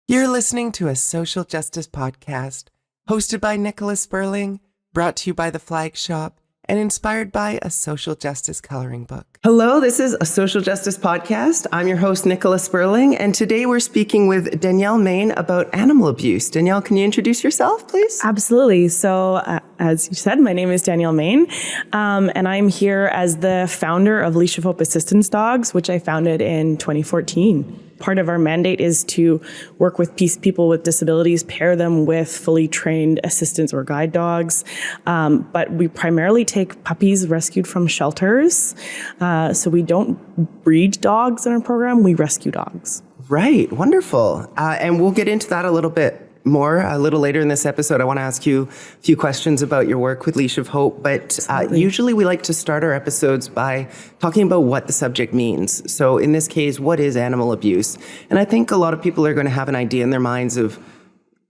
You're listening to a social justice podcast hosted by Nicholas Sperling, brought to you by The Flag Shop, and inspired by a social justice coloring book. Hello, this is a social justice podcast. I'm your host, Nicholas Sperling, and today we're speaking with Danielle Main about animal abuse. Danielle, can you introduce yourself, please? Absolutely. So, as you said, my name is Danielle Main, and I'm here as the founder of Leash of Hope Assistance Dogs, which I founded in 2014. Part of our mandate is to work with people with disabilities, pair them with fully trained assistance or guide dogs. But we primarily take puppies rescued from shelters. So we don't breed dogs in our program, we rescue dogs. Right, wonderful. And we'll get into that a little bit more a little later in this episode. I want to ask you a few questions about your work with Leash of Hope, but usually we like to start our episodes by talking about what the subject means. So in this case, what is animal abuse? And I think a lot of people are going to have an idea in their minds of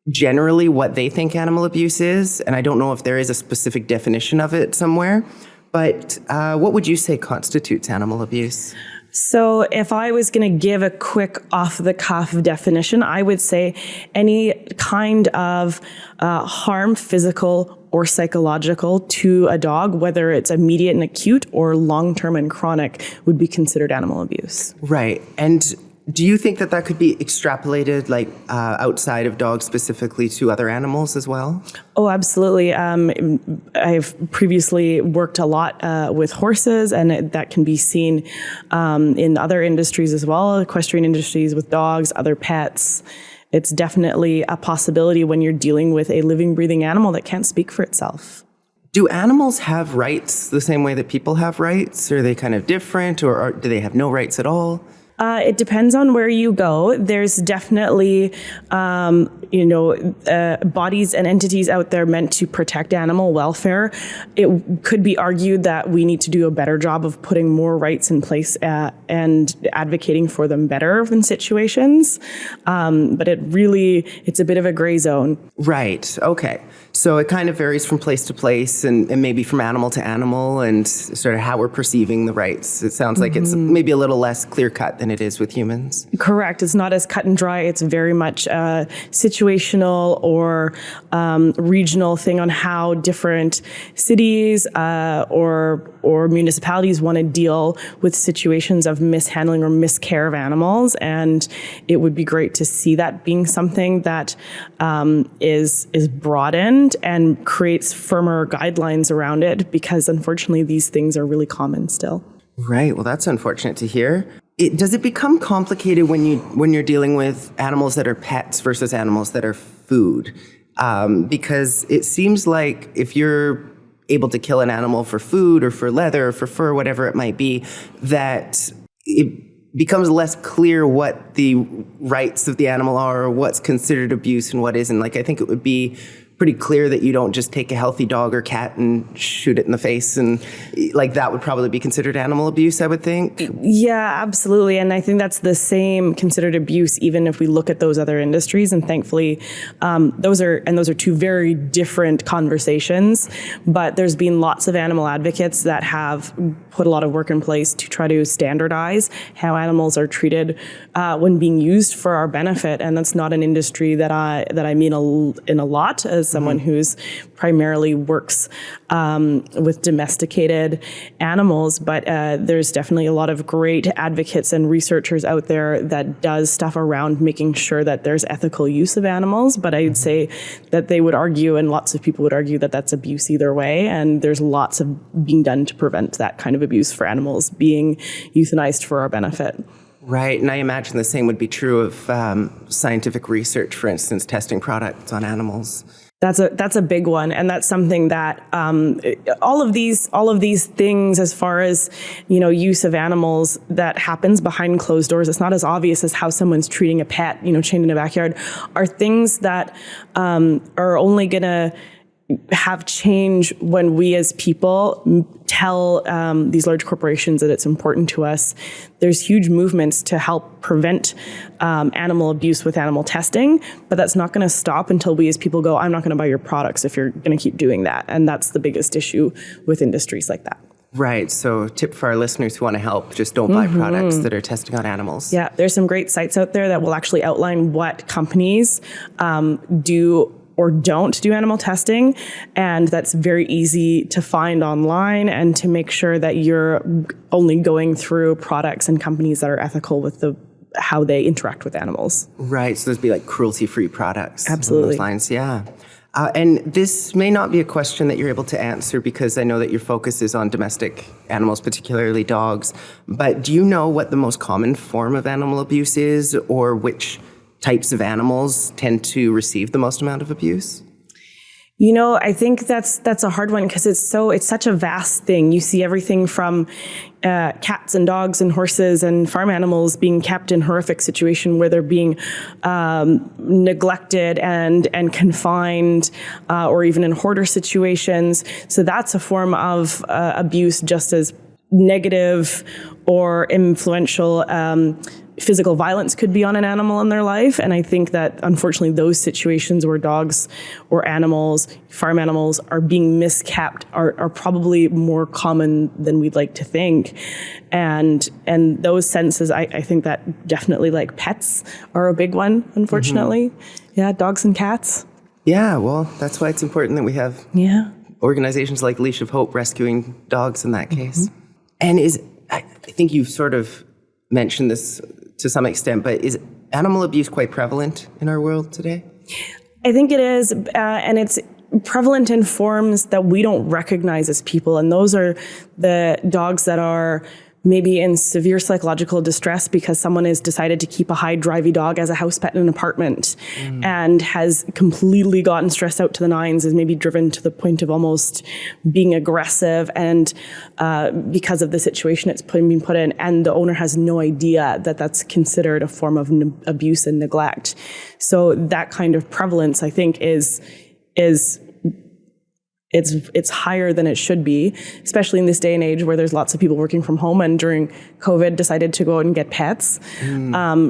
generally what they think animal abuse is, and I don't know if there is a specific definition of it somewhere, but what would you say constitutes animal abuse? So if I was going to give a quick off-the-cuff definition, I would say any kind of harm, physical or psychological, to a dog, whether it's immediate and acute or long-term and chronic, would be considered animal abuse. Right. And do you think that that could be extrapolated, like outside of dogs specifically, to other animals as well? Oh, absolutely. I've previously worked a lot with horses, and that can be seen in other industries as well, equestrian industries with dogs, other pets. It's definitely a possibility when you're dealing with a living, breathing animal that can't speak for itself. Do animals have rights the same way that people have rights? Are they kind of different, or do they have no rights at all? It depends on where you go. There's definitely, bodies and entities out there meant to protect animal welfare. It could be argued that we need to do a better job of putting more rights in place and advocating for them better in situations. But it's a bit of a gray zone. Right. Okay. So it kind of varies from place to place and maybe from animal to animal and sort of how we're perceiving the rights. It sounds like it's maybe a little less clear-cut than it is with humans. Correct. It's not as cut and dry. It's very much a situational or regional thing on how different cities or municipalities want to deal with situations of mishandling or miscare of animals. And it would be great to see that being something that is broadened and creates firmer guidelines around it, because unfortunately these things are really common still. Right. Well, that's unfortunate to hear. Does it become complicated when you're dealing with animals that are pets versus animals that are food? Because it seems like if you're able to kill an animal for food or for leather or for fur, whatever it might be, that it becomes less clear what the rights of the animal are or what's considered abuse and what isn't. Like, I think it would be pretty clear that you don't just take a healthy dog or cat and shoot it in the face, and like that would probably be considered animal abuse, I would think. Yeah, absolutely. And I think that's the same considered abuse, even if we look at those other industries. And thankfully, those are two very different conversations. But there's been lots of animal advocates that have put a lot of work in place to try to standardize how animals are treated when being used for our benefit. And that's not an industry that I mean in a lot, as someone who's primarily works with domesticated animals, but there's definitely a lot of great advocates and researchers out there that does stuff around making sure that there's ethical use of animals. But I'd say that they would argue, and lots of people would argue, that that's abuse either way, and there's lots of being done to prevent that kind of abuse for animals being euthanized for our benefit. Right, and I imagine the same would be true of scientific research, for instance, testing products on animals. That's a big one, and that's something that all of these things, as far as use of animals, that happens behind closed doors. It's not as obvious as how someone's treating a pet, chained in a backyard, are things that are only gonna have change when we as people tell these large corporations that it's important to us. There's huge movements to help prevent animal abuse with animal testing, but that's not going to stop until we as people go, I'm not going to buy your products if you're going to keep doing that. And that's the biggest issue with industries like that. Right. So tip for our listeners who want to help, just don't buy products that are testing on animals. Yeah, there's some great sites out there that will actually outline what companies do or don't do animal testing. And that's very easy to find online and to make sure that you're only going through products and companies that are ethical with how they interact with animals. Right. So those be like cruelty-free products. Absolutely. Those lines. Yeah. And this may not be a question that you're able to answer because I know that your focus is on domestic animals, particularly dogs. But do you know what the most common form of animal abuse is, or which types of animals tend to receive the most amount of abuse? You know, I think that's a hard one because it's such a vast thing. You see everything from cats and dogs and horses and farm animals being kept in horrific situation where they're being neglected and confined, or even in hoarder situations. So that's a form of abuse just as negative or influential. Physical violence could be on an animal in their life. And I think that unfortunately those situations where dogs or animals, farm animals, are being miskept are probably more common than we'd like to think. And those senses, I think that definitely like pets are a big one, unfortunately. Yeah, dogs and cats. Yeah, well, that's why it's important that we have organizations like Leash of Hope rescuing dogs in that case. And I think you've sort of mentioned this to some extent, but is animal abuse quite prevalent in our world today? I think it is, and it's prevalent in forms that we don't recognize as people, and those are the dogs that are maybe in severe psychological distress because someone has decided to keep a high drivey dog as a house pet in an apartment and has completely gotten stressed out to the nines, is maybe driven to the point of almost being aggressive, and because of the situation it's being put in, and the owner has no idea that that's considered a form of abuse and neglect. So that kind of prevalence, I think, is it's higher than it should be, especially in this day and age where there's lots of people working from home and during COVID decided to go out and get pets.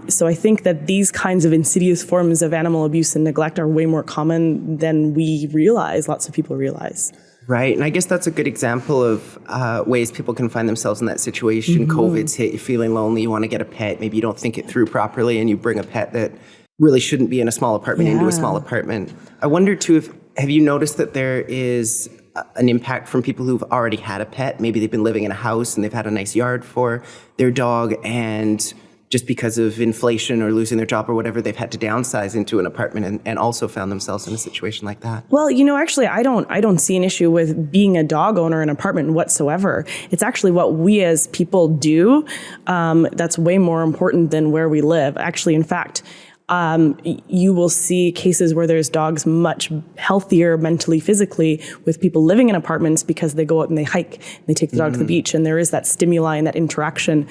So I think that these kinds of insidious forms of animal abuse and neglect are way more common than we realize, lots of people realize. Right. And I guess that's a good example of ways people can find themselves in that situation. COVID's hit, you're feeling lonely, you want to get a pet, maybe you don't think it through properly and you bring a pet that really shouldn't be in a small apartment into a small apartment. I wonder too, have you noticed that there is an impact from people who've already had a pet? Maybe they've been living in a house and they've had a nice yard for their dog, and just because of inflation or losing their job or whatever, they've had to downsize into an apartment and also found themselves in a situation like that. Well, you know, actually, I don't see an issue with being a dog owner in an apartment whatsoever. It's actually what we as people do that's way more important than where we live. Actually, in fact, you will see cases where there's dogs much healthier mentally, physically, with people living in apartments because they go out and they hike and they take the dog to the beach, and there is that stimuli and that interaction.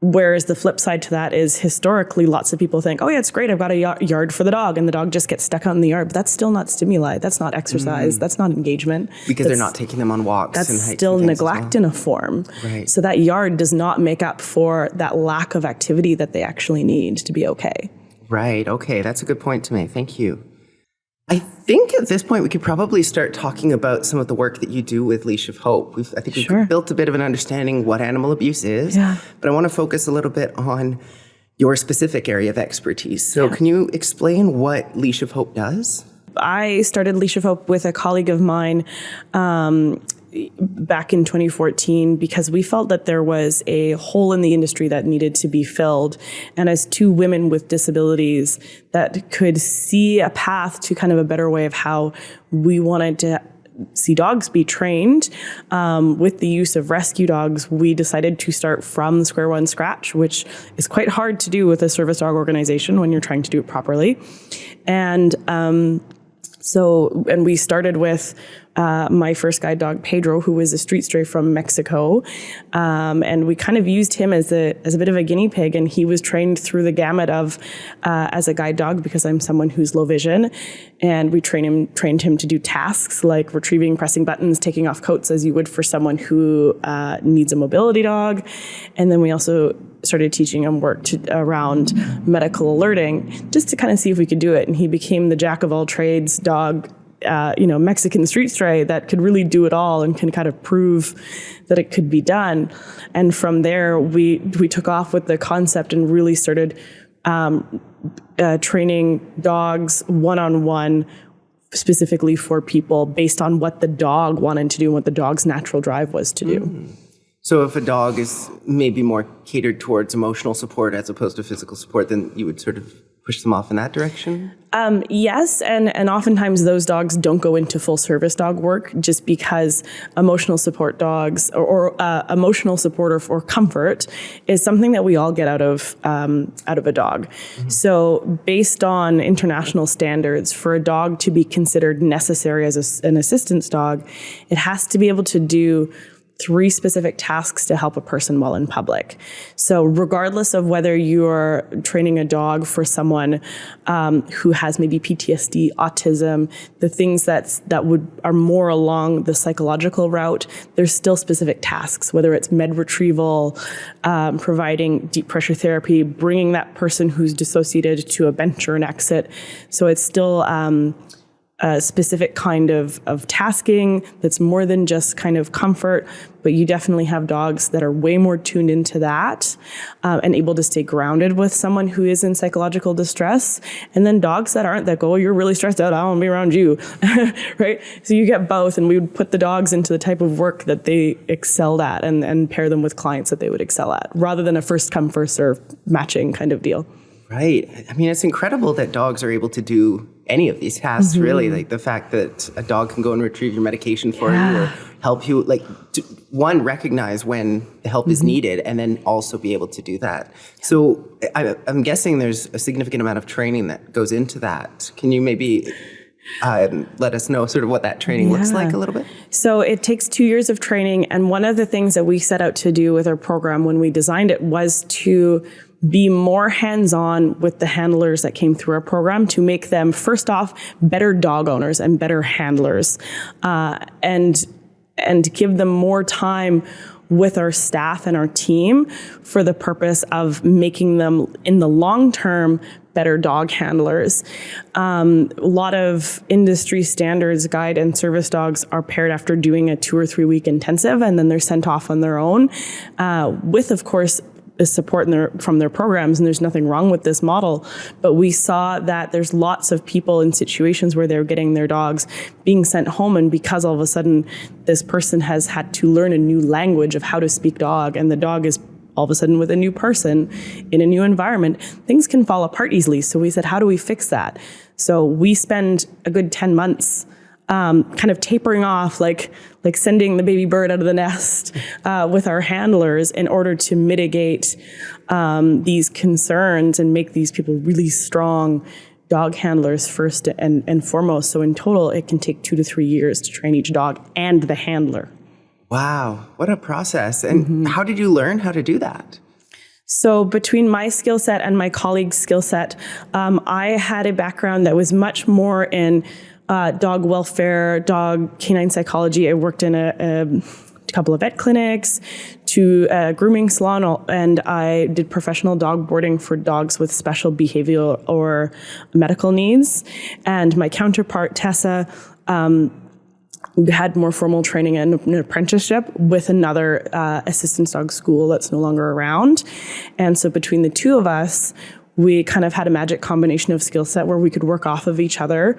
Whereas the flip side to that is historically lots of people think, oh yeah, it's great, I've got a yard for the dog, and the dog just gets stuck out in the yard. But that's still not stimuli. That's not exercise. That's not engagement. Because they're not taking them on walks. That's and hikes still and neglect in a form. Right. So that yard does not make up for that lack of activity that they actually need to be okay. Right. Okay. That's a good point to make. Thank you. I think at this point we could probably start talking about some of the work that you do with Leash of Hope. I think we've built a bit of an understanding what animal abuse is, but I want to focus a little bit on your specific area of expertise. So can you explain what Leash of Hope does? I started Leash of Hope with a colleague of mine back in 2014 because we felt that there was a hole in the industry that needed to be filled. And as two women with disabilities that could see a path to kind of a better way of how we wanted to see dogs be trained with the use of rescue dogs, we decided to start from square one scratch, which is quite hard to do with a service dog organization when you're trying to do it properly. And we started with my first guide dog, Pedro, who was a street stray from Mexico. And we kind of used him as a bit of a guinea pig. And he was trained through the gamut of as a guide dog because I'm someone who's low vision. And we trained him to do tasks like retrieving, pressing buttons, taking off coats as you would for someone who needs a mobility dog. And then we also started teaching him work around medical alerting just to kind of see if we could do it. And he became the jack of all trades dog Mexican street stray that could really do it all and can kind of prove that it could be done. And from there, we took off with the concept and really started training dogs one-on-one specifically for people based on what the dog wanted to do and what the dog's natural drive was to do. So if a dog is maybe more catered towards emotional support as opposed to physical support, then you would sort of push them off in that direction? Yes, and oftentimes those dogs don't go into full service dog work just because emotional support dogs or emotional support or comfort is something that we all get out of a dog. Mm-hmm. So based on international standards, for a dog to be considered necessary as an assistance dog, it has to be able to do 3 specific tasks to help a person while in public. So regardless of whether you're training a dog for someone who has maybe PTSD, autism, the things that are more along the psychological route, there's still specific tasks, whether it's med retrieval, providing deep pressure therapy, bringing that person who's dissociated to a bench or an exit. So it's still a specific kind of tasking that's more than just kind of comfort, but you definitely have dogs that are way more tuned into that and able to stay grounded with someone who is in psychological distress. And then dogs that aren't, that go, oh, you're really stressed out, I don't want to be around you, right? So you get both, and we would put the dogs into the type of work that they excelled at and pair them with clients that they would excel at, rather than a first come, first serve matching kind of deal. Right. I mean, it's incredible that dogs are able to do any of these tasks, really. Like the fact that a dog can go and retrieve your medication for you or help you, like, one, recognize when the help is needed and then also be able to do that. So I'm guessing there's a significant amount of training that goes into that. Can you maybe let us know sort of what that training looks like a little bit? So it takes 2 years of training. And one of the things that we set out to do with our program when we designed it was to be more hands-on with the handlers that came through our program to make them, first off, better dog owners and better handlers, and give them more time with our staff and our team for the purpose of making them, in the long term, better dog handlers. A lot of industry standards guide and service dogs are paired after doing a 2 or 3 week intensive, and then they're sent off on their own, with, of course, support from their programs, and there's nothing wrong with this model. But we saw that there's lots of people in situations where they're getting their dogs being sent home, and because all of a sudden this person has had to learn a new language of how to speak dog, and the dog is all of a sudden with a new person in a new environment, things can fall apart easily. So we said, how do we fix that? So we spend a good 10 months kind of tapering off, like sending the baby bird out of the nest with our handlers in order to mitigate these concerns and make these people really strong dog handlers first and foremost. So in total, it can take 2 to 3 years to train each dog and the handler. Wow, what a process. And how did you learn how to do that? So between my skill set and my colleague's skill set, I had a background that was much more in dog welfare, dog canine psychology. I worked in a couple of vet clinics, to a grooming salon, and I did professional dog boarding for dogs with special behavioral or medical needs. And my counterpart, Tessa, had more formal training and an apprenticeship with another assistance dog school that's no longer around. And so between the two of us, we kind of had a magic combination of skill set where we could work off of each other,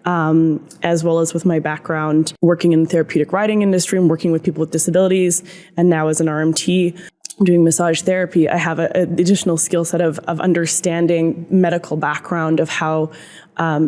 as well as with my background working in the therapeutic riding industry and working with people with disabilities. And now as an RMT doing massage therapy, I have an additional skill set of understanding medical background of how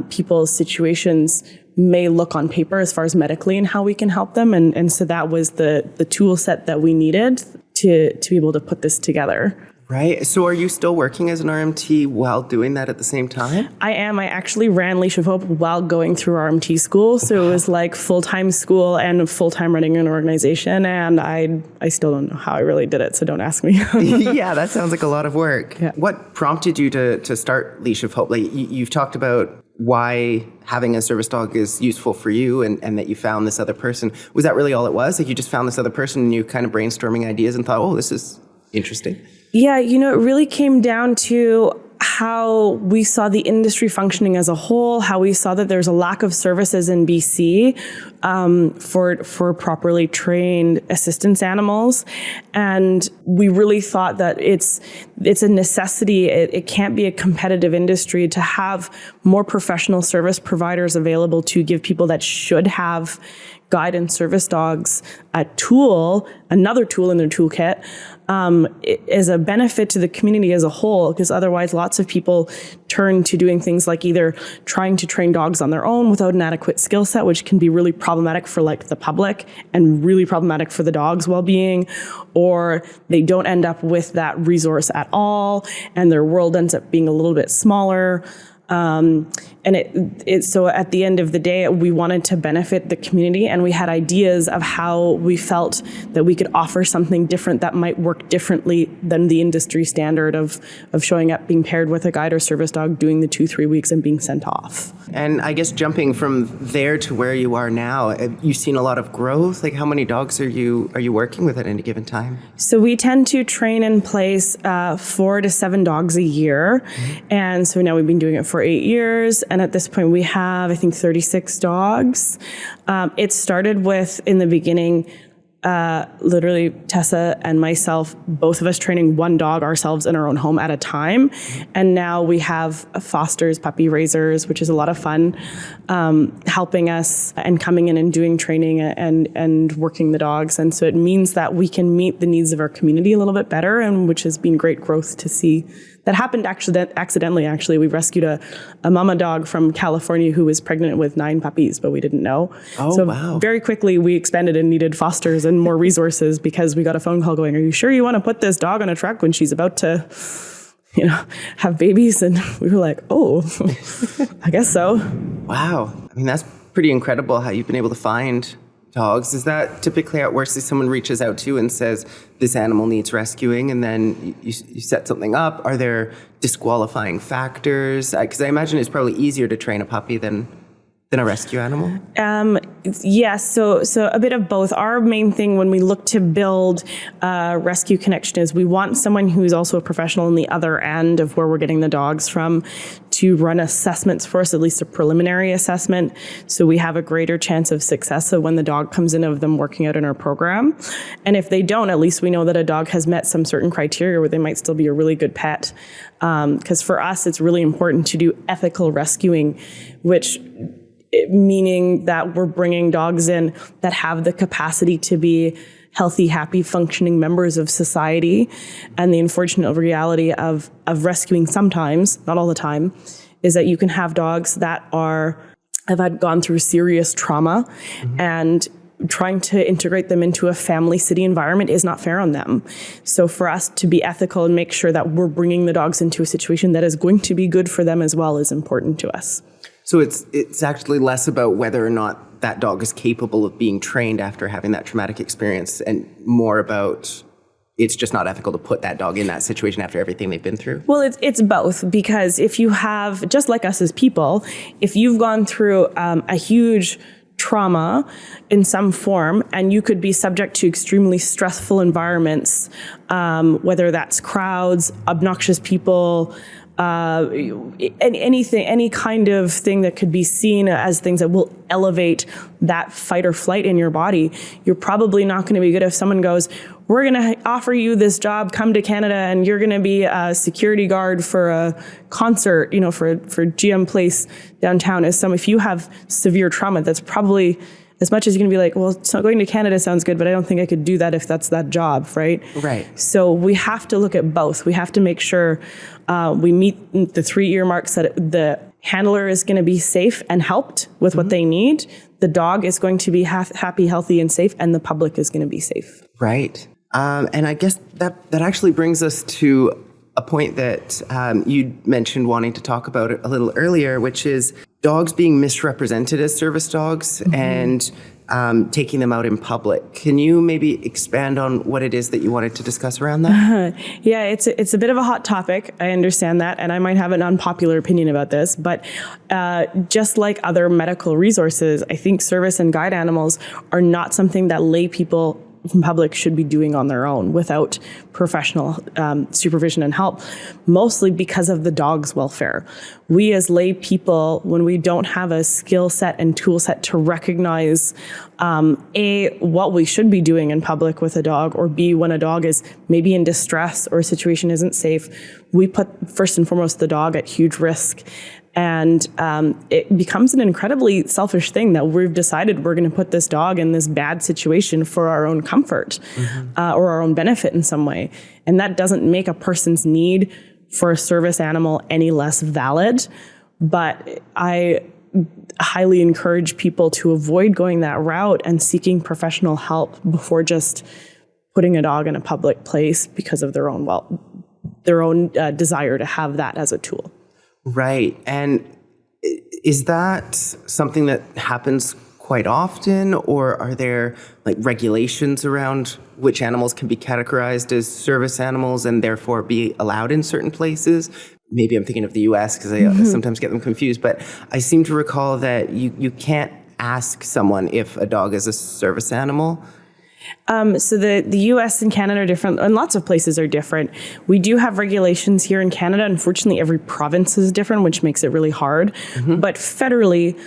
people's situations may look on paper as far as medically and how we can help them. And so that was the tool set that we needed to be able to put this together. Right. So are you still working as an RMT while doing that at the same time? I am. I actually ran Leash of Hope while going through RMT school. So it was like full-time school and full-time running an organization. And I still don't know how I really did it, so don't ask me. Yeah, that sounds like a lot of work. Yeah. What prompted you to start Leash of Hope? Like you've talked about why having a service dog is useful for you and that you found this other person. Was that really all it was? Like you just found this other person and you kind of brainstorming ideas and thought, oh, this is interesting? Yeah, it really came down to how we saw the industry functioning as a whole, how we saw that there's a lack of services in BC for properly trained assistance animals. And we really thought that it's a necessity. It can't be a competitive industry to have more professional service providers available to give people that should have guide and service dogs another tool in their toolkit, is a benefit to the community as a whole, because otherwise lots of people turn to doing things like either trying to train dogs on their own without an adequate skill set, which can be really problematic for like the public and really problematic for the dog's well-being, or they don't end up with that resource at all and their world ends up being a little bit smaller. So at the end of the day, we wanted to benefit the community, and we had ideas of how we felt that we could offer something different that might work differently than the industry standard of showing up, being paired with a guide or service dog, doing the 2-3 weeks and being sent off. And I guess jumping from there to where you are now, have you seen a lot of growth? Like, how many dogs are you working with at any given time? So we tend to train and place 4 to 7 dogs a year. Mm-hmm. And so now we've been doing it for 8 years. And at this point we have, I think, 36 dogs. It started with, in the beginning, literally Tessa and myself, both of us training one dog ourselves in our own home at a time. And now we have fosters, puppy raisers, which is a lot of fun, helping us and coming in and doing training and working the dogs. And so it means that we can meet the needs of our community a little bit better, and which has been great growth to see. That happened accidentally, actually. We rescued a mama dog from California who was pregnant with 9 puppies, but we didn't know. Oh, so wow. Very quickly, we expanded and needed fosters and more resources because we got a phone call going, "Are you sure you want to put this dog on a truck when she's about to, have babies?" And we were like, "Oh, I guess so." Wow. I mean, that's pretty incredible how you've been able to find dogs. Is that typically how it works? If someone reaches out to you and says, this animal needs rescuing, and then you set something up, are there disqualifying factors? Because I imagine it's probably easier to train a puppy than a rescue animal? Yes, so a bit of both. Our main thing when we look to build Rescue Connection is we want someone who's also a professional on the other end of where we're getting the dogs from to run assessments for us, at least a preliminary assessment, so we have a greater chance of success of when the dog comes in of them working out in our program. And if they don't, at least we know that a dog has met some certain criteria where they might still be a really good pet. Because for us, it's really important to do ethical rescuing, which meaning that we're bringing dogs in that have the capacity to be healthy, happy, functioning members of society. And the unfortunate reality of rescuing sometimes, not all the time, is that you can have dogs that have gone through serious trauma, mm-hmm. and trying to integrate them into a family city environment is not fair on them. So for us to be ethical and make sure that we're bringing the dogs into a situation that is going to be good for them as well is important to us. So it's actually less about whether or not that dog is capable of being trained after having that traumatic experience, and more about it's just not ethical to put that dog in that situation after everything they've been through? Well, it's both, because if you have, just like us as people, if you've gone through a huge trauma in some form, and you could be subject to extremely stressful environments, whether that's crowds, obnoxious people, anything, any kind of thing that could be seen as things that will elevate that fight or flight in your body, you're probably not going to be good if someone goes, "We're going to offer you this job, come to Canada, and you're going to be a security guard for a concert, for GM Place downtown." If you have severe trauma, that's probably, as much as you're going to be like, well, so going to Canada sounds good, but I don't think I could do that if that's that job, right? Right. So we have to look at both. We have to make sure we meet the 3 earmarks, that the handler is going to be safe and helped with, mm-hmm. what they need. The dog is going to be happy, healthy, and safe, and the public is going to be safe. Right. And I guess that actually brings us to a point that you mentioned wanting to talk about it a little earlier, which is dogs being misrepresented as service dogs, mm-hmm. and taking them out in public. Can you maybe expand on what it is that you wanted to discuss around that? Yeah, it's a bit of a hot topic. I understand that, and I might have an unpopular opinion about this, but just like other medical resources, I think service and guide animals are not something that lay people in public should be doing on their own without professional supervision and help, mostly because of the dog's welfare. We as lay people, when we don't have a skill set and tool set to recognize what we should be doing in public with a dog, or B, when a dog is maybe in distress or a situation isn't safe, we put first and foremost the dog at huge risk. And it becomes an incredibly selfish thing that we've decided we're going to put this dog in this bad situation for our own comfort or our own benefit in some way. And that doesn't make a person's need for a service animal any less valid. But I highly encourage people to avoid going that route and seeking professional help before just putting a dog in a public place because of their own desire to have that as a tool. Right. And is that something that happens quite often, or are there like regulations around which animals can be categorized as service animals and therefore be allowed in certain places? Maybe I'm thinking of the US because I sometimes get them confused, but I seem to recall that you can't ask someone if a dog is a service animal. So the US and Canada are different, and lots of places are different. We do have regulations here in Canada. Unfortunately, every province is different, which makes it really hard. But federally,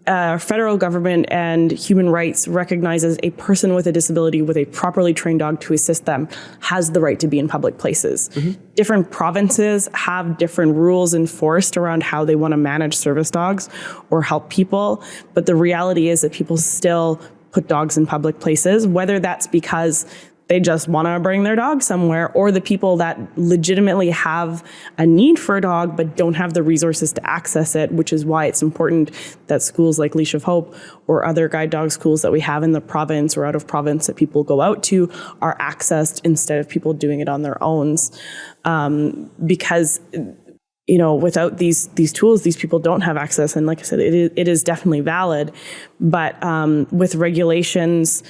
federal government and human rights recognizes a person with a disability with a properly trained dog to assist them has the right to be in public places. Different provinces have different rules enforced around how they want to manage service dogs or help people. But the reality is that people still put dogs in public places, whether that's because they just want to bring their dog somewhere, or the people that legitimately have a need for a dog but don't have the resources to access it, which is why it's important that schools like Leash of Hope or other guide dog schools that we have in the province or out of province that people go out to are accessed instead of people doing it on their own. Because without these tools, these people don't have access. And like I said, it is definitely valid. But with regulations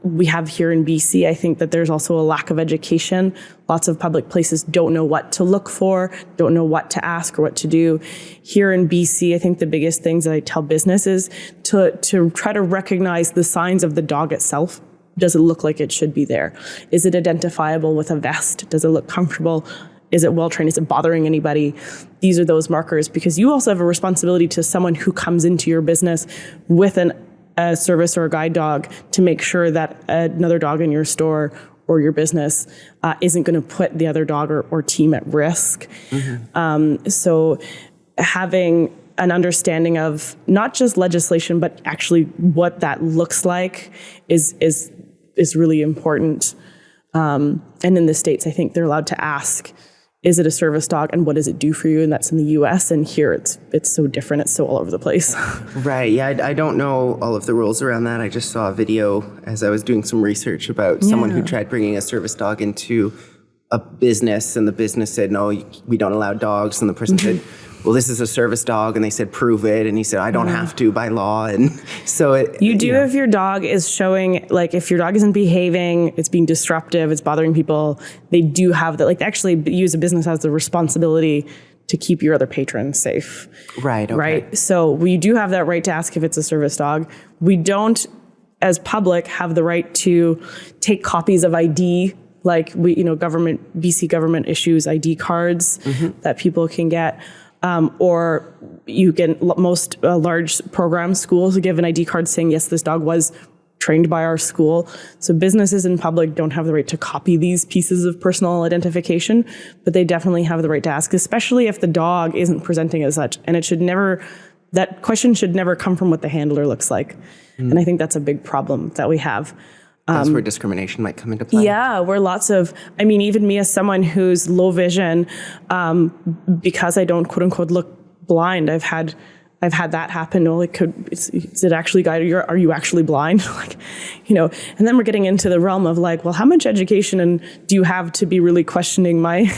we have here in BC, I think that there's also a lack of education. Lots of public places don't know what to look for, don't know what to ask or what to do. Here in BC, I think the biggest things that I tell business is to try to recognize the signs of the dog itself. Does it look like it should be there? Is it identifiable with a vest? Does it look comfortable? Is it well-trained? Is it bothering anybody? These are those markers, because you also have a responsibility to someone who comes into your business with a service or a guide dog to make sure that another dog in your store or your business isn't going to put the other dog or team at risk. So having an understanding of not just legislation, but actually what that looks like is really important. And in the States, I think they're allowed to ask, is it a service dog and what does it do for you? And that's in the US, and here it's so different. It's so all over the place. Right. Yeah, I don't know all of the rules around that. I just saw a video as I was doing some research about someone who tried bringing a service dog into a business, and the business said, no, we don't allow dogs. And the person said, well, this is a service dog. And they said, prove it. And he said, I don't have to by law. And so if your dog is showing, like if your dog isn't behaving, it's being disruptive, it's bothering people, they do have that, like actually use a business has the responsibility to keep your other patrons safe. Right. Okay. Right. So we do have that right to ask if it's a service dog. We don't, as public, have the right to take copies of ID. Like BC government issues ID cards that people can get. Or you get most large program schools give an ID card saying, yes, this dog was trained by our school. So businesses in public don't have the right to copy these pieces of personal identification, but they definitely have the right to ask, especially if the dog isn't presenting as such. And that question should never come from what the handler looks like. And I think that's a big problem that we have. That's where discrimination might come into play. Yeah, where even me as someone who's low vision, because I don't quote unquote look blind, I've had that happen. Oh, is it actually guided? Are you actually blind? And then we're getting into the realm of well, how much education do you have to be really questioning my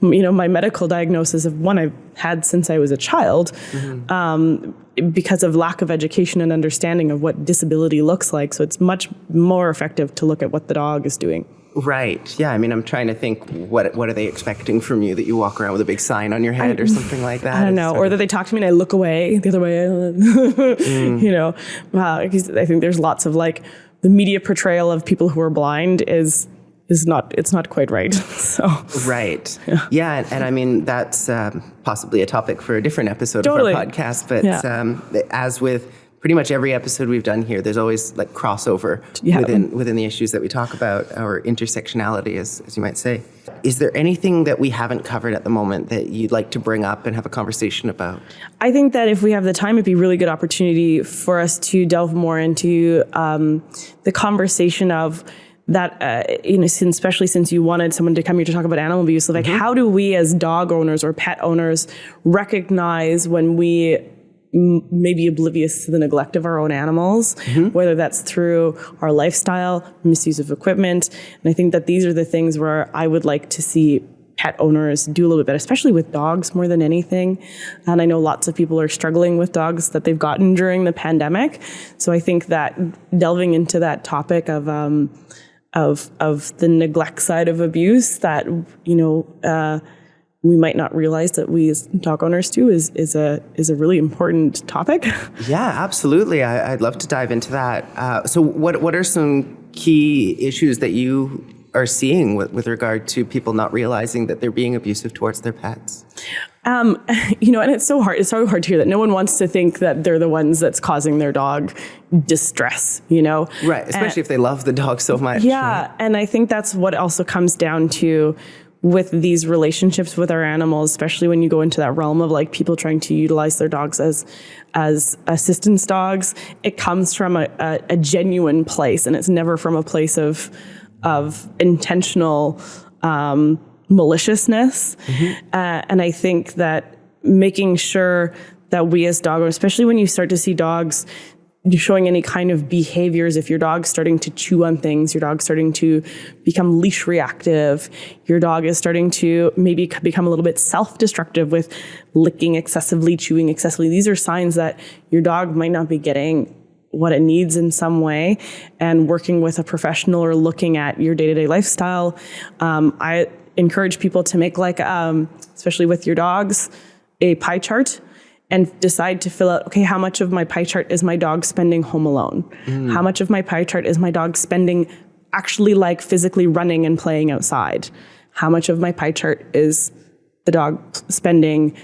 medical diagnosis of one I've had since I was a child, because of lack of education and understanding of what disability looks like. So it's much more effective to look at what the dog is doing. Right. Yeah. I mean, I'm trying to think, what are they expecting from you, that you walk around with a big sign on your head or something like that? I don't know. Or that they talk to me and I look away the other way. You know, 'cause I think there's lots of like the media portrayal of people who are blind is not, it's not quite right. So right. Yeah. And I mean, that's possibly a topic for a different episode Totally. of our podcast. But as with pretty much every episode we've done here, there's always like crossover within the issues that we talk about, or intersectionality, as you might say. Is there anything that we haven't covered at the moment that you'd like to bring up and have a conversation about? I think that if we have the time, it'd be a really good opportunity for us to delve more into the conversation of that, you know, especially since you wanted someone to come here to talk about animal abuse, like how do we as dog owners or pet owners recognize when we may be oblivious to the neglect of our own animals, whether that's through our lifestyle, misuse of equipment. And I think that these are the things where I would like to see pet owners do a little bit, especially with dogs more than anything. And I know lots of people are struggling with dogs that they've gotten during the pandemic. So I think that delving into that topic of the neglect side of abuse that, you know, we might not realize that we as dog owners do is a really important topic. Yeah, absolutely. I'd love to dive into that. So what are some key issues that you are seeing with regard to people not realizing that they're being abusive towards their pets? You know, and it's so hard to hear that. No one wants to think that they're the ones that's causing their dog distress, you know? Right, especially if they love the dog so much. Yeah, right? And I think that's what also comes down to with these relationships with our animals, especially when you go into that realm of like people trying to utilize their dogs as assistance dogs. It comes from a genuine place, and it's never from a place of intentional maliciousness. And I think that making sure that we as dog owners, especially when you start to see dogs showing any kind of behaviors, if your dog's starting to chew on things, your dog's starting to become leash reactive, your dog is starting to maybe become a little bit self-destructive with licking excessively, chewing excessively. These are signs that your dog might not be getting what it needs in some way, and working with a professional or looking at your day-to-day lifestyle. I encourage people to make like, especially with your dogs, a pie chart, and decide to fill out, okay, how much of my pie chart is my dog spending home alone? How much of my pie chart is my dog spending actually like physically running and playing outside? How much of my pie chart is the dog spending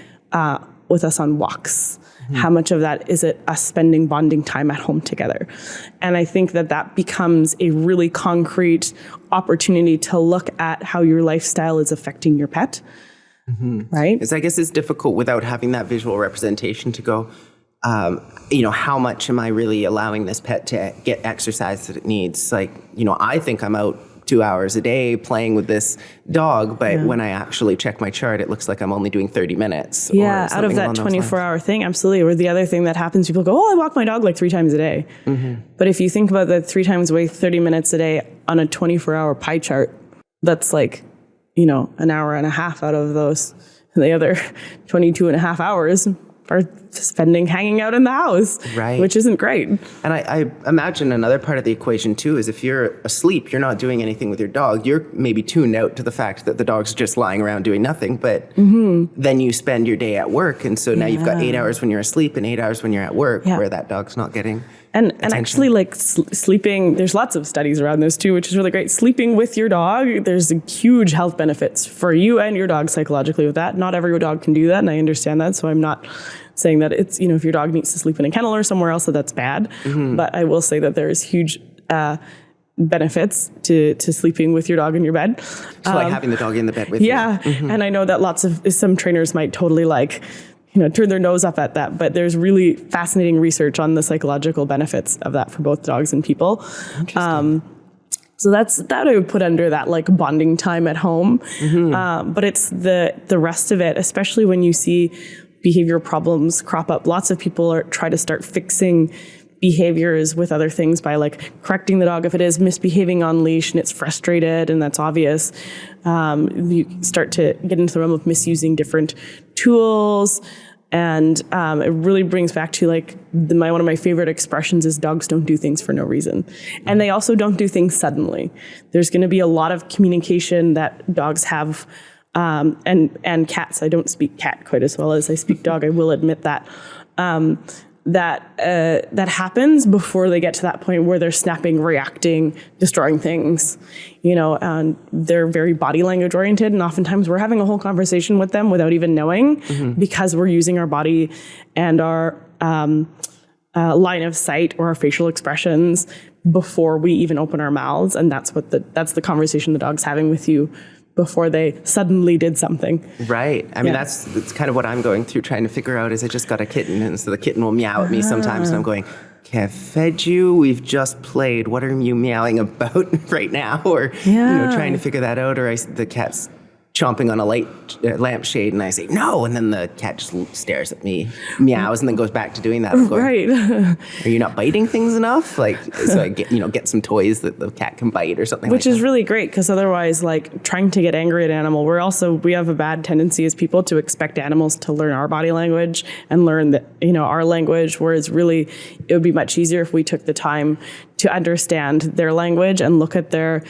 with us on walks? How much of that is it us spending bonding time at home together? And I think that becomes a really concrete opportunity to look at how your lifestyle is affecting your pet. Right? Because I guess it's difficult without having that visual representation to go, you know, how much am I really allowing this pet to get exercise that it needs? Like, you know, I think I'm out 2 hours a day playing with this dog, but when I actually check my chart, it looks like I'm only doing 30 minutes. Yeah, out of that 24-hour thing, absolutely. Or the other thing that happens, people go, oh, I walk my dog like 3 times a day. But if you think about that 3 times a day, 30 minutes a day on a 24-hour pie chart, that's like, you know, an hour and a half out of those. And the other 22 and a half hours are spending hanging out in the house, right? Which isn't great. And I imagine another part of the equation too is if you're asleep, you're not doing anything with your dog. You're maybe tuned out to the fact that the dog's just lying around doing nothing. But then you spend your day at work, and so now you've got 8 hours when you're asleep and 8 hours when you're at work, where that dog's not getting. And actually, like sleeping, there's lots of studies around this too, which is really great. Sleeping with your dog, there's huge health benefits for you and your dog psychologically with that. Not every dog can do that, and I understand that. So I'm not saying that it's, you know, if your dog needs to sleep in a kennel or somewhere else, that's bad. But I will say that there is huge benefits to sleeping with your dog in your bed. So like having the dog in the bed with you. Yeah. And I know that some trainers might totally like, you know, turn their nose up at that, but there's really fascinating research on the psychological benefits of that for both dogs and people. So that I would put under that like bonding time at home. But it's the rest of it, especially when you see behavior problems crop up. Lots of people try to start fixing behaviors with other things by like correcting the dog if it is misbehaving on leash and it's frustrated and that's obvious. You start to get into the realm of misusing different tools. And it really brings back to like one of my favorite expressions is dogs don't do things for no reason. And they also don't do things suddenly. There's going to be a lot of communication that dogs have, and cats. I don't speak cat quite as well as I speak dog. I will admit that. That happens before they get to that point where they're snapping, reacting, destroying things, and they're very body language oriented. And oftentimes we're having a whole conversation with them without even knowing because we're using our body and our line of sight or our facial expressions before we even open our mouths. And that's the conversation the dog's having with you before they suddenly did something. Right. I mean, that's kind of what I'm going through, trying to figure out is I just got a kitten, and so the kitten will meow at me sometimes, and I'm going, okay, I've fed you, we've just played, what are you meowing about right now? Or, trying to figure that out, or the cat's chomping on a lampshade, and I say, no, and then the cat just stares at me, meows, and then goes back to doing that. I'm going, right. Are you not biting things enough? Like, so I get some toys that the cat can bite or something Which like is really great, because otherwise, like, trying to get angry at an animal, we have a bad tendency as people to expect animals to learn our body language and learn that, our language, whereas really it would be much easier if we took the time to understand their language and look at their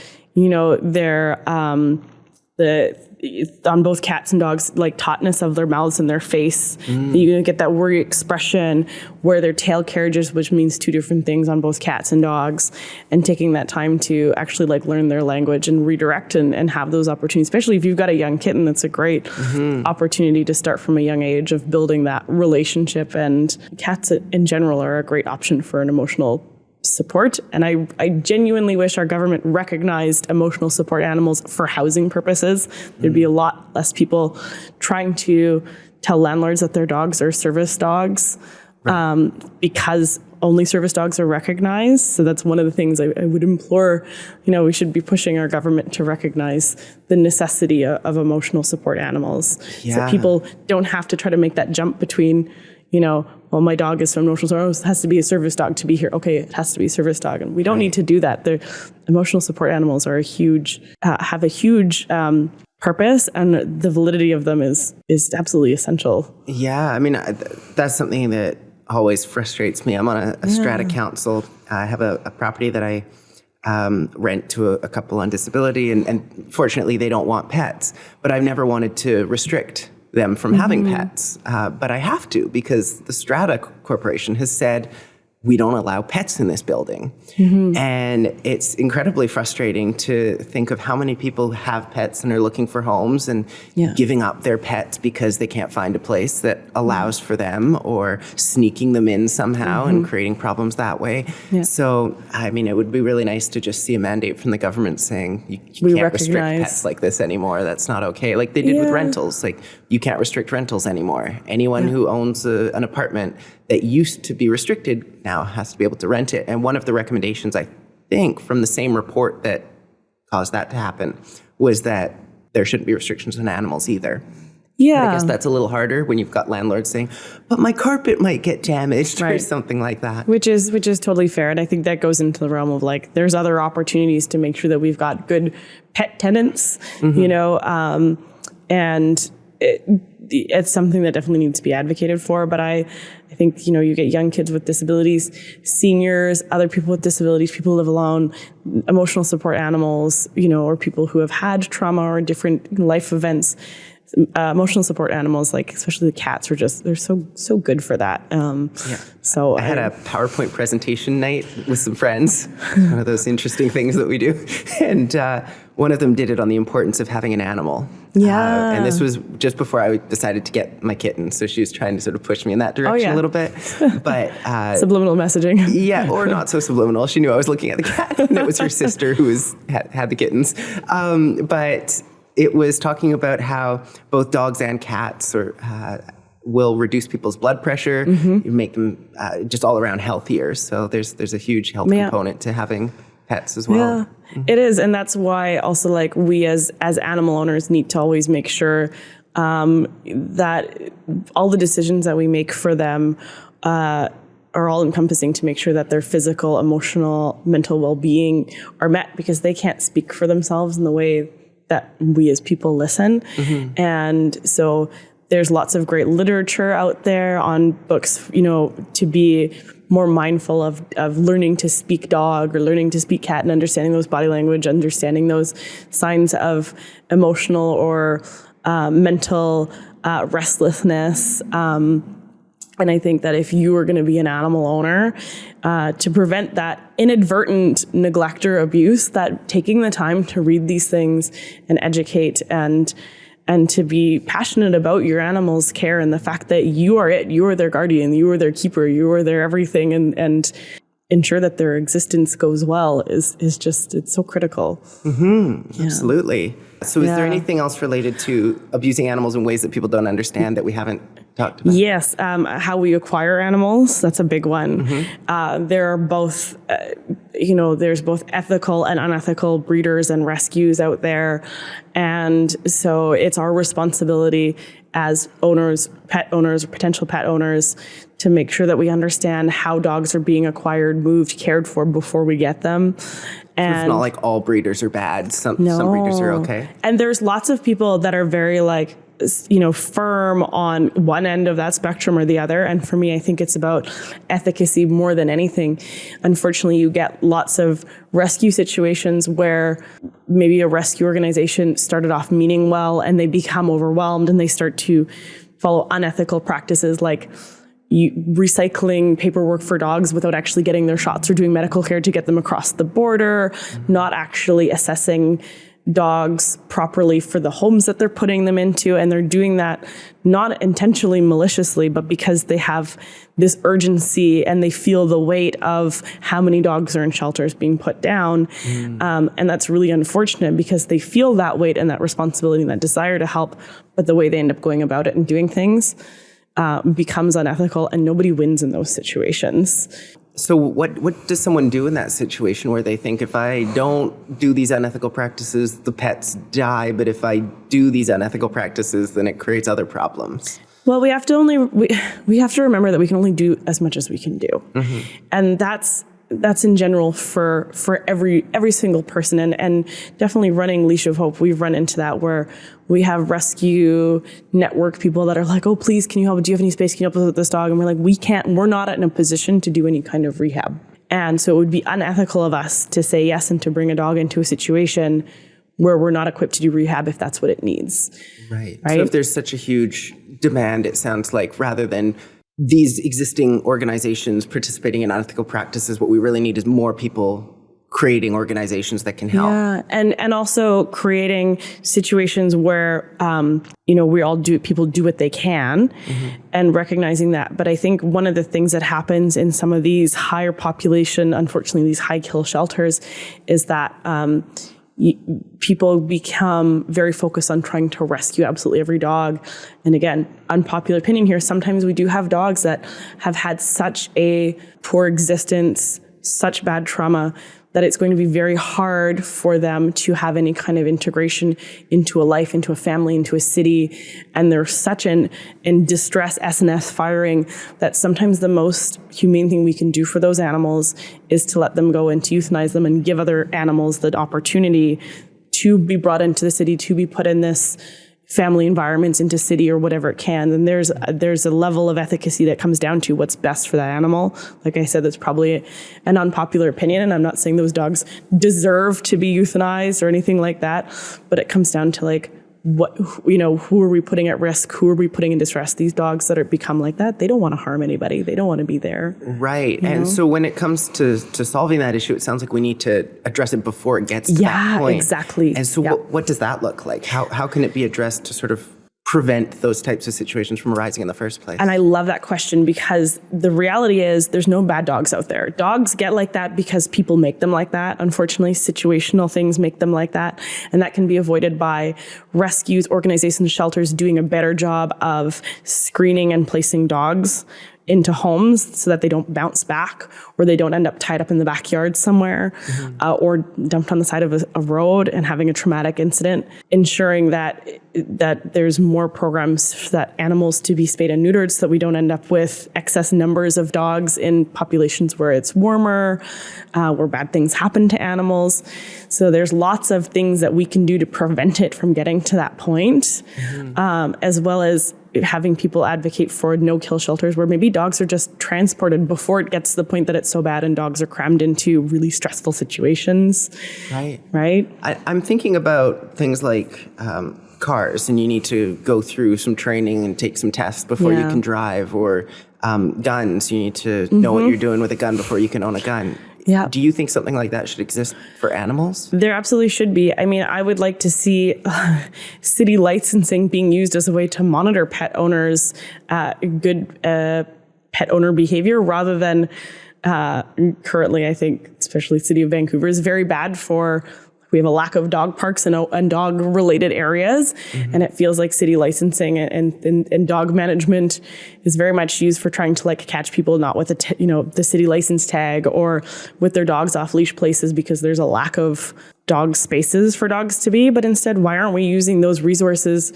on both cats and dogs, like tautness of their mouths and their face. You get that worry expression where their tail carriages, which means two different things on both cats and dogs, and taking that time to actually like learn their language and redirect and have those opportunities. Especially if you've got a young kitten, that's a great opportunity to start from a young age of building that relationship. And cats in general are a great option for an emotional support. And I genuinely wish our government recognized emotional support animals for housing purposes. There'd be a lot less people trying to tell landlords that their dogs are service dogs, because only service dogs are recognized. So that's one of the things I would implore, we should be pushing our government to recognize the necessity of emotional support animals. So that people don't have to try to make that jump between, well, my dog is from emotional support. It has to be a service dog to be here. Okay, it has to be a service dog. And we don't need to do that. The emotional support animals are have a huge purpose, and the validity of them is absolutely essential. Yeah, I mean, that's something that always frustrates me. I'm on a strata council. I have a property that I rent to a couple on disability, and fortunately they don't want pets. But I've never wanted to restrict them from having pets, but I have to, because the Strata Corporation has said we don't allow pets in this building. And it's incredibly frustrating to think of how many people have pets and are looking for homes and giving up their pets because they can't find a place that allows for them, or sneaking them in somehow and creating problems that way. So, I mean, it would be really nice to just see a mandate from the government saying you can't restrict pets like this anymore. That's not okay. Like they did with rentals. Like, you can't restrict rentals anymore. Anyone who owns an apartment that used to be restricted now has to be able to rent it. And one of the recommendations, I think, from the same report that caused that to happen was that there shouldn't be restrictions on animals either. But I guess that's a little harder when you've got landlords saying, but my carpet might get damaged or something like that. Which is totally fair. And I think that goes into the realm of like, there's other opportunities to make sure that we've got good pet tenants, and it's something that definitely needs to be advocated for. But I think, you get young kids with disabilities, seniors, other people with disabilities, people who live alone, emotional support animals, or people who have had trauma or different life events. Emotional support animals, like especially the cats, they're so good for that. So I had a PowerPoint presentation night with some friends, one of those interesting things that we do. And one of them did it on the importance of having an animal. And this was just before I decided to get my kitten. So she was trying to sort of push me in that direction a little bit. But subliminal messaging. Or not so subliminal. She knew I was looking at the cat, and it was her sister who had the kittens. But it was talking about how both dogs and cats will reduce people's blood pressure, make them just all around healthier. So there's a huge health component to having pets as well. It is. And that's why also like we as animal owners need to always make sure that all the decisions that we make for them are all encompassing to make sure that their physical, emotional, mental well-being are met, because they can't speak for themselves in the way that we as people listen. And so There's lots of great literature out there on books, to be more mindful of learning to speak dog or learning to speak cat and understanding those body language, understanding those signs of emotional or mental restlessness. And I think that if you are going to be an animal owner, to prevent that inadvertent neglect or abuse, that taking the time to read these things and educate and to be passionate about your animal's care and the fact that you are their guardian, you are their keeper, you are their everything, and ensure that their existence goes well is just, it's so critical. Mm-hmm. Yeah. Absolutely. So is there anything else related to abusing animals in ways that people don't understand that we haven't talked about? Yes. How we acquire animals, that's a big one. Mm-hmm. There are both, there's both ethical and unethical breeders and rescues out there. And so it's our responsibility as owners, pet owners, or potential pet owners, to make sure that we understand how dogs are being acquired, moved, cared for before we get them. And so it's not like all breeders are bad. Some breeders are okay. And there's lots of people that are very firm on one end of that spectrum or the other. And for me, I think it's about efficacy more than anything. Unfortunately, you get lots of rescue situations where maybe a rescue organization started off meaning well and they become overwhelmed and they start to follow unethical practices like recycling paperwork for dogs without actually getting their shots or doing medical care to get them across the border, not actually assessing dogs properly for the homes that they're putting them into. And they're doing that not intentionally maliciously, but because they have this urgency and they feel the weight of how many dogs are in shelters being put down. And that's really unfortunate because they feel that weight and that responsibility and that desire to help, but the way they end up going about it and doing things becomes unethical, and nobody wins in those situations. So what does someone do in that situation where they think, if I don't do these unethical practices, the pets die, but if I do these unethical practices, then it creates other problems? Well, we have to remember that we can only do as much as we can do. Mm-hmm. And that's in general for every single person, and definitely running Leash of Hope, we've run into that where we have rescue network people that are like, oh, please, can you help? Do you have any space? Can you help us with this dog? And we're like, we're not in a position to do any kind of rehab. And so it would be unethical of us to say yes and to bring a dog into a situation where we're not equipped to do rehab if that's what it needs. Right. So if there's such a huge demand, it sounds like rather than these existing organizations participating in unethical practices, what we really need is more people creating organizations that can help. Yeah, and also creating situations where people do what they can, and recognizing that. But I think one of the things that happens in some of these higher population, unfortunately, these high kill shelters, is that people become very focused on trying to rescue absolutely every dog. And again, unpopular opinion here, sometimes we do have dogs that have had such a poor existence, such bad trauma, that it's going to be very hard for them to have any kind of integration into a life, into a family, into a city. And they're such in distress, S&S firing, that sometimes the most humane thing we can do for those animals is to let them go and to euthanize them and give other animals the opportunity to be brought into the city, to be put in this family environments, into city or whatever it can. And there's a level of efficacy that comes down to what's best for that animal. Like I said, that's probably an unpopular opinion, and I'm not saying those dogs deserve to be euthanized or anything like that, but it comes down to like, who are we putting at risk? Who are we putting in distress? These dogs that are become like that, they don't want to harm anybody. They don't want to be there. Right. And so when it comes to solving that issue, it sounds like we need to address it before it gets to that point. Yeah, exactly. And so what does that look like? How can it be addressed to sort of prevent those types of situations from arising in the first place? And I love that question, because the reality is there's no bad dogs out there. Dogs get like that because people make them like that. Unfortunately, situational things make them like that. And that can be avoided by rescues, organizations, shelters doing a better job of screening and placing dogs into homes so that they don't bounce back, or they don't end up tied up in the backyard somewhere, or dumped on the side of a road and having a traumatic incident. Ensuring that there's more programs for that animals to be spayed and neutered, so that we don't end up with excess numbers of dogs in populations where it's warmer, where bad things happen to animals. So there's lots of things that we can do to prevent it from getting to that point, as well as having people advocate for no-kill shelters where maybe dogs are just transported before it gets to the point that it's so bad and dogs are crammed into really stressful situations. Right? I'm thinking about things like cars, and you need to go through some training and take some tests before you can drive, or guns. You need to know what you're doing with a gun before you can own a gun. Yeah. Do you think something like that should exist for animals? There absolutely should be. I mean, I would like to see city licensing being used as a way to monitor pet owners' good pet owner behavior, rather than currently, I think, especially the city of Vancouver, is very bad for. We have a lack of dog parks and dog-related areas, and it feels like city licensing and dog management is very much used for trying to catch people not with the city license tag or with their dogs off leash places, because there's a lack of dog spaces for dogs to be. But instead, why aren't we using those resources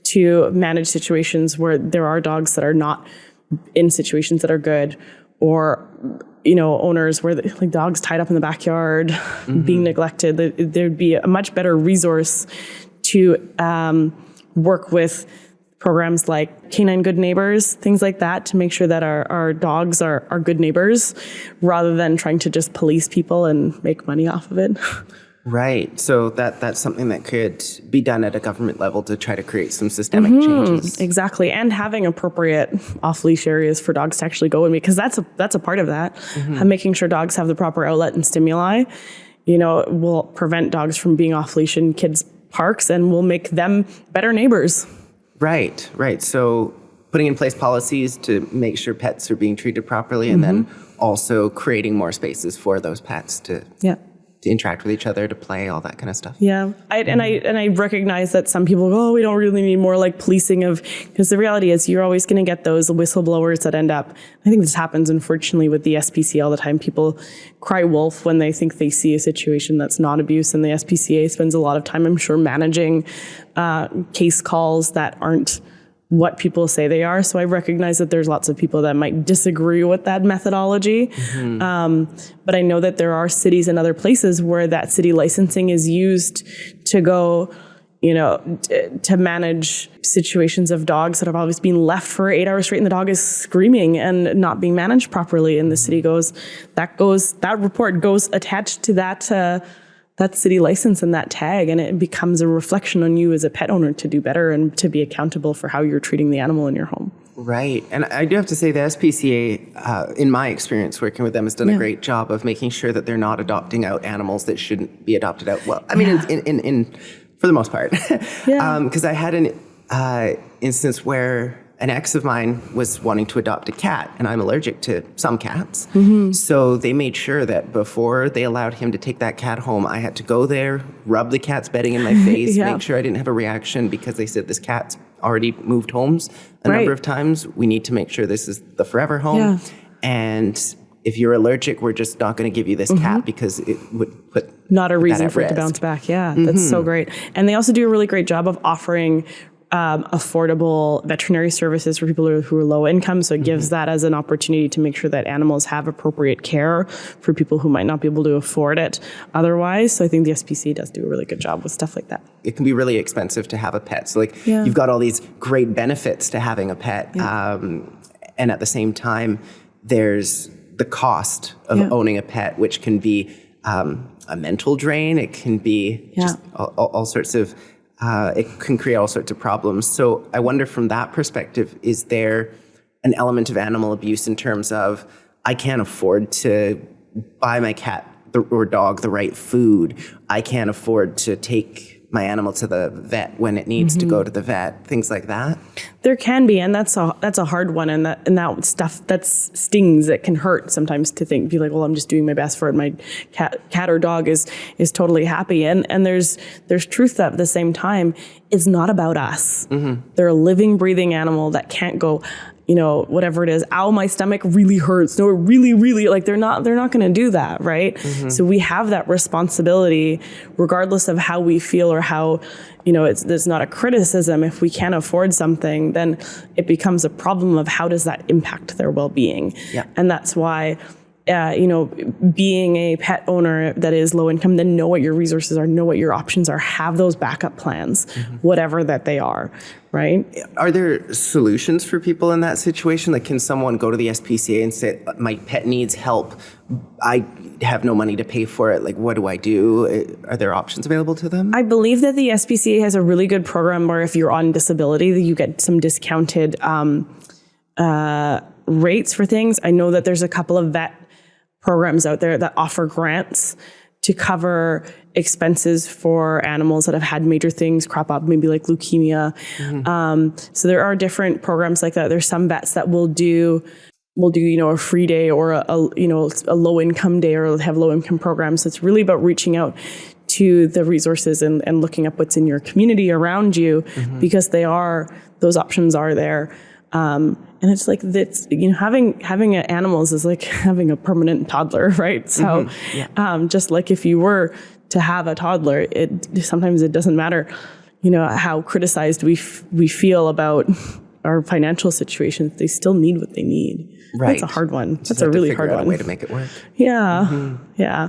to manage situations where there are dogs that are not in situations that are good, or owners where dogs tied up in the backyard, being neglected? There'd be a much better resource to work with programs like Canine Good Neighbors, things like that, to make sure that our dogs are good neighbors, rather than trying to just police people and make money off of it. Right. So that's something that could be done at a government level to try to create some systemic changes. Exactly. And having appropriate off-leash areas for dogs to actually go in, because that's a part of that. Making sure dogs have the proper outlet and stimuli, will prevent dogs from being off-leash in kids' parks and will make them better neighbors. Right. So putting in place policies to make sure pets are being treated properly, and then also creating more spaces for those pets to interact with each other, to play, all that kind of stuff. Yeah. I recognize that some people go, we don't really need more policing of, because the reality is you're always going to get those whistleblowers that end up, I think this happens unfortunately with the SPCA all the time. People cry wolf when they think they see a situation that's not abuse, and the SPCA spends a lot of time, I'm sure, managing case calls that aren't what people say they are. So I recognize that there's lots of people that might disagree with that methodology. But I know that there are cities and other places where that city licensing is used to go, to manage situations of dogs that have always been left for 8 hours straight and the dog is screaming and not being managed properly. And the city that report goes attached to that city license and that tag, and it becomes a reflection on you as a pet owner to do better and to be accountable for how you're treating the animal in your home. Right. And I do have to say the SPCA, in my experience working with them, has done a great job of making sure that they're not adopting out animals that shouldn't be adopted out. Well, I mean, in for the most part. Because I had an instance where an ex of mine was wanting to adopt a cat, and I'm allergic to some cats. So they made sure that before they allowed him to take that cat home, I had to go there, rub the cat's bedding in my face, make sure I didn't have a reaction, because they said this cat's already moved homes a number of times. We need to make sure this is the forever home. And if you're allergic, we're just not going to give you this cat, because it would put not a reason for it to bounce back. That's so great. And they also do a really great job of offering affordable veterinary services for people who are low income. So it gives that as an opportunity to make sure that animals have appropriate care for people who might not be able to afford it otherwise. So I think the SPCA does do a really good job with stuff like that. It can be really expensive to have a pet. So you've got all these great benefits to having a pet. And at the same time, there's the cost of owning a pet, which can be a mental drain. It can be just all sorts of it can create all sorts of problems. So I wonder, from that perspective, is there an element of animal abuse in terms of, I can't afford to buy my cat or dog the right food. I can't afford to take my animal to the vet when it needs to go to the vet, things like that? There can be, and that's a hard one, and that stuff that stings. It can hurt sometimes to be like, well, I'm just doing my best for it. My cat or dog is totally happy, and there's truth that at the same time, it's not about us. They're a living, breathing animal that can't go, whatever it is, ow, my stomach really hurts. No, it really, really, they're not going to do that, right? So we have that responsibility, regardless of how we feel or how, there's not a criticism. If we can't afford something, then it becomes a problem of how does that impact their well-being? And that's why being a pet owner that is low income, then know what your resources are, know what your options are, have those backup plans, whatever that they are, right? Are there solutions for people in that situation? Like, can someone go to the SPCA and say, my pet needs help, I have no money to pay for it, like, what do I do? Are there options available to them? I believe that the SPCA has a really good program where if you're on disability, you get some discounted rates for things. I know that there's a couple of vet programs out there that offer grants to cover expenses for animals that have had major things crop up, maybe like leukemia. So there are different programs like that. There's some vets that will do a free day or a low income day, or have low income programs. So it's really about reaching out to the resources and looking up what's in your community around you, because those options are there. And it's like that's, having animals is like having a permanent toddler, right? So, just like if you were to have a toddler, sometimes it doesn't matter, how criticized we feel about our financial situations. They still need what they need. Right. That's a hard one. Just That's a really hard one. A way to make it work. Yeah. Yeah.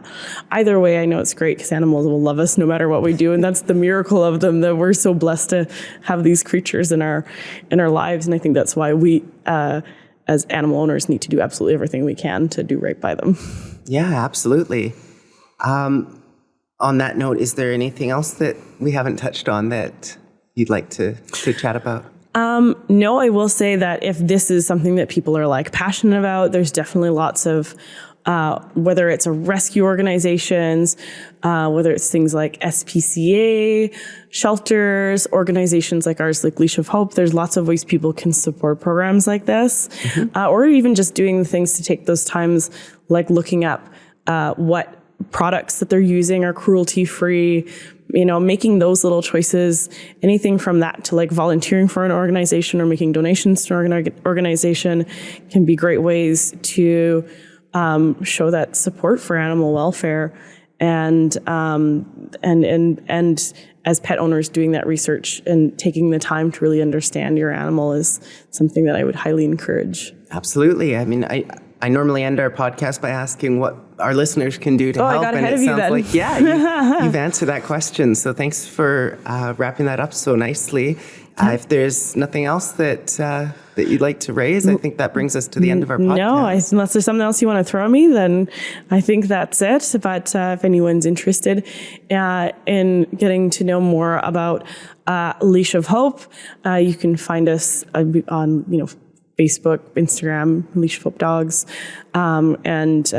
Either way, I know it's great because animals will love us no matter what we do. And that's the miracle of them, that we're so blessed to have these creatures in our lives. And I think that's why we, as animal owners, need to do absolutely everything we can to do right by them. Yeah, absolutely. On that note, is there anything else that we haven't touched on that you'd like to chat about? No, I will say that if this is something that people are like passionate about, there's definitely lots of, whether it's rescue organizations, whether it's things like SPCA, shelters, organizations like ours, like Leash of Hope, there's lots of ways people can support programs like this, or even just doing the things to take those times, like looking up, what products that they're using are cruelty-free, making those little choices, anything from that to like volunteering for an organization or making donations to an organization can be great ways to show that support for animal welfare. And as pet owners, doing that research and taking the time to really understand your animal is something that I would highly encourage. Absolutely. I mean, I normally end our podcast by asking what our listeners can do to help. I got ahead of you then. Like, you've answered that question. So thanks for wrapping that up so nicely. If there's nothing else that you'd like to raise, I think that brings us to the end of our podcast. No, unless there's something else you want to throw at me, then I think that's it. But if anyone's interested in getting to know more about Leash of Hope, you can find us on Facebook, Instagram, Leash of Hope Dogs, and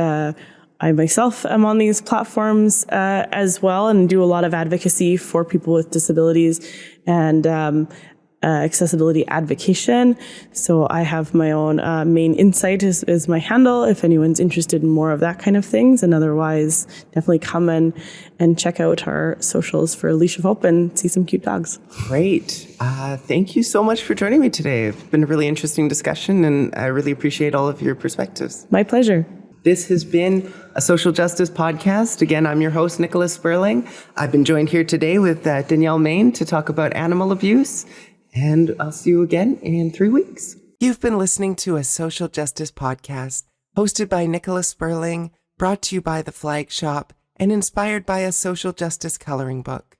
I myself am on these platforms as well, and do a lot of advocacy for people with disabilities and accessibility advocation. So I have my own Main Insight is my handle if anyone's interested in more of that kind of things. And otherwise, definitely come and check out our socials for Leash of Hope and see some cute dogs. Great. Thank you so much for joining me today. It's been a really interesting discussion, and I really appreciate all of your perspectives. My pleasure. This has been a social justice podcast. Again, I'm your host, Nicholas Sperling. I've been joined here today with Danielle Main to talk about animal abuse, and I'll see you again in 3 weeks. You've been listening to a social justice podcast hosted by Nicholas Sperling, brought to you by The Flag Shop, and inspired by a social justice coloring book.